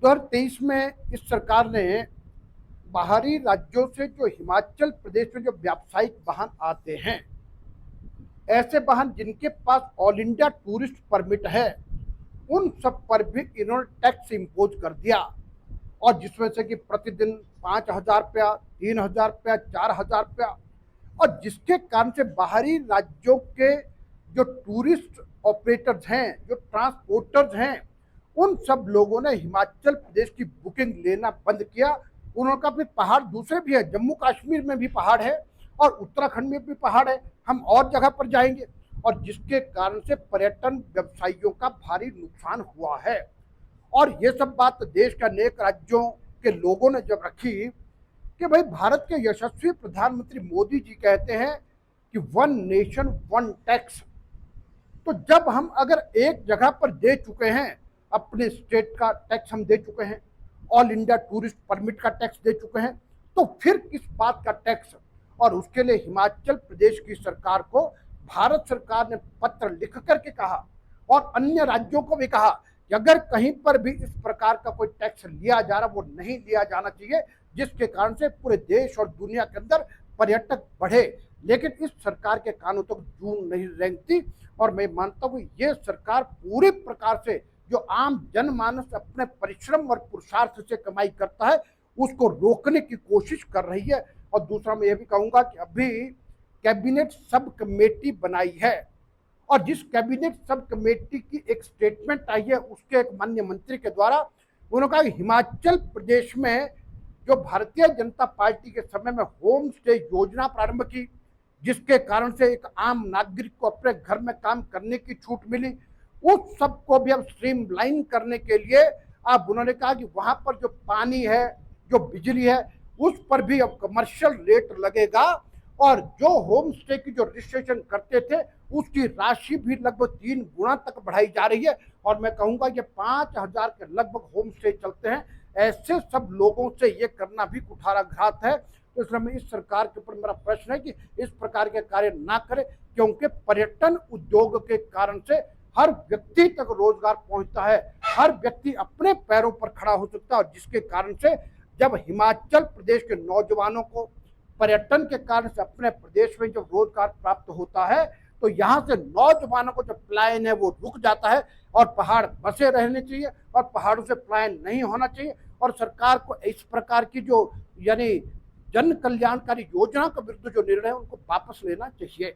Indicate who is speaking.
Speaker 1: 2023 में इस सरकार ने बाहरी राज्यों से जो हिमाचल प्रदेश में जो व्यावसायिक वाहन आते हैं, ऐसे वाहन जिनके पास ऑल इंडिया टूरिस्ट परमिट है, उन सब पर भी इन्होंने टैक्स इम्पोज कर दिया। और जिसमें से कि प्रतिदिन 5,000 रुपया, 3,000 रुपया, 4,000 रुपया, और जिसके कारण से बाहरी राज्यों के जो टूरिस्ट ऑपरेटर्स हैं, जो ट्रांसपोर्टर्स हैं, उन सब लोगों ने हिमाचल प्रदेश की बुकिंग लेना बंद किया। उन्होंने कहा फिर पहाड़ दूसरे भी है, जम्मू कश्मीर में भी पहाड़ है और उत्तराखंड में भी पहाड़ है, हम और जगह पर जाएंगे। और जिसके कारण से पर्यटन व्यवसायियों का भारी नुकसान हुआ है। और ये सब बात देश के अनेक राज्यों के लोगों ने जब रखी कि भाई भारत के यशस्वी प्रधानमंत्री मोदी जी कहते हैं कि वन नेशन वन टैक्स, तो जब हम अगर एक जगह पर दे चुके हैं, अपने स्टेट का टैक्स हम दे चुके हैं, ऑल इंडिया टूरिस्ट परमिट का टैक्स दे चुके हैं, तो फिर किस बात का टैक्स। और उसके लिए हिमाचल प्रदेश की सरकार को भारत सरकार ने पत्र लिख करके कहा और अन्य राज्यों को भी कहा कि अगर कहीं पर भी इस प्रकार का कोई टैक्स लिया जा रहा, वो नहीं लिया जाना चाहिए, जिसके कारण से पूरे देश और दुनिया के अंदर पर्यटक बढ़े। लेकिन इस सरकार के कानों तक जून नहीं रेंगती। और मैं मानता हूँ ये सरकार पूरी प्रकार से जो आम जनमानस अपने परिश्रम और पुरुषार्थ से कमाई करता है, उसको रोकने की कोशिश कर रही है। और दूसरा मैं ये भी कहूंगा कि अभी कैबिनेट सब कमेटी बनाई है, और जिस कैबिनेट सब कमेटी की एक स्टेटमेंट आई है, उसके एक माननीय मंत्री के द्वारा उन्होंने कहा हिमाचल प्रदेश में जो भारतीय जनता पार्टी के समय में होम स्टे योजना प्रारंभ की, जिसके कारण से एक आम नागरिक को अपने घर में काम करने की छूट मिली, उस सबको भी अब स्ट्रीमलाइन करने के लिए अब उन्होंने कहा कि वहां पर जो पानी है, जो बिजली है, उस पर भी अब कमर्शियल रेट लगेगा। और जो होम स्टे की जो रजिस्ट्रेशन करते थे, उसकी राशि भी लगभग 3 गुना तक बढ़ाई जा रही है। और मैं कहूंगा ये 5,000 के लगभग होम स्टे चलते हैं। ऐसे सब लोगों से ये करना भी कुठाराघात है। तो इसलिए मैं इस सरकार के ऊपर मेरा प्रश्न है कि इस प्रकार के कार्य ना करे, क्योंकि पर्यटन उद्योग के कारण से हर व्यक्ति तक रोजगार पहुंचता है, हर व्यक्ति अपने पैरों पर खड़ा हो सकता है। और जिसके कारण से जब हिमाचल प्रदेश के नौजवानों को पर्यटन के कारण से अपने प्रदेश में जब रोजगार प्राप्त होता है, तो यहाँ से नौजवानों को जो पलायन है वो रुक जाता है। और पहाड़ बसे रहने चाहिए और पहाड़ों से पलायन नहीं होना चाहिए। और सरकार को इस प्रकार की जो यानी जन कल्याणकारी योजना के विरुद्ध जो निर्णय है, उनको वापस लेना चाहिए।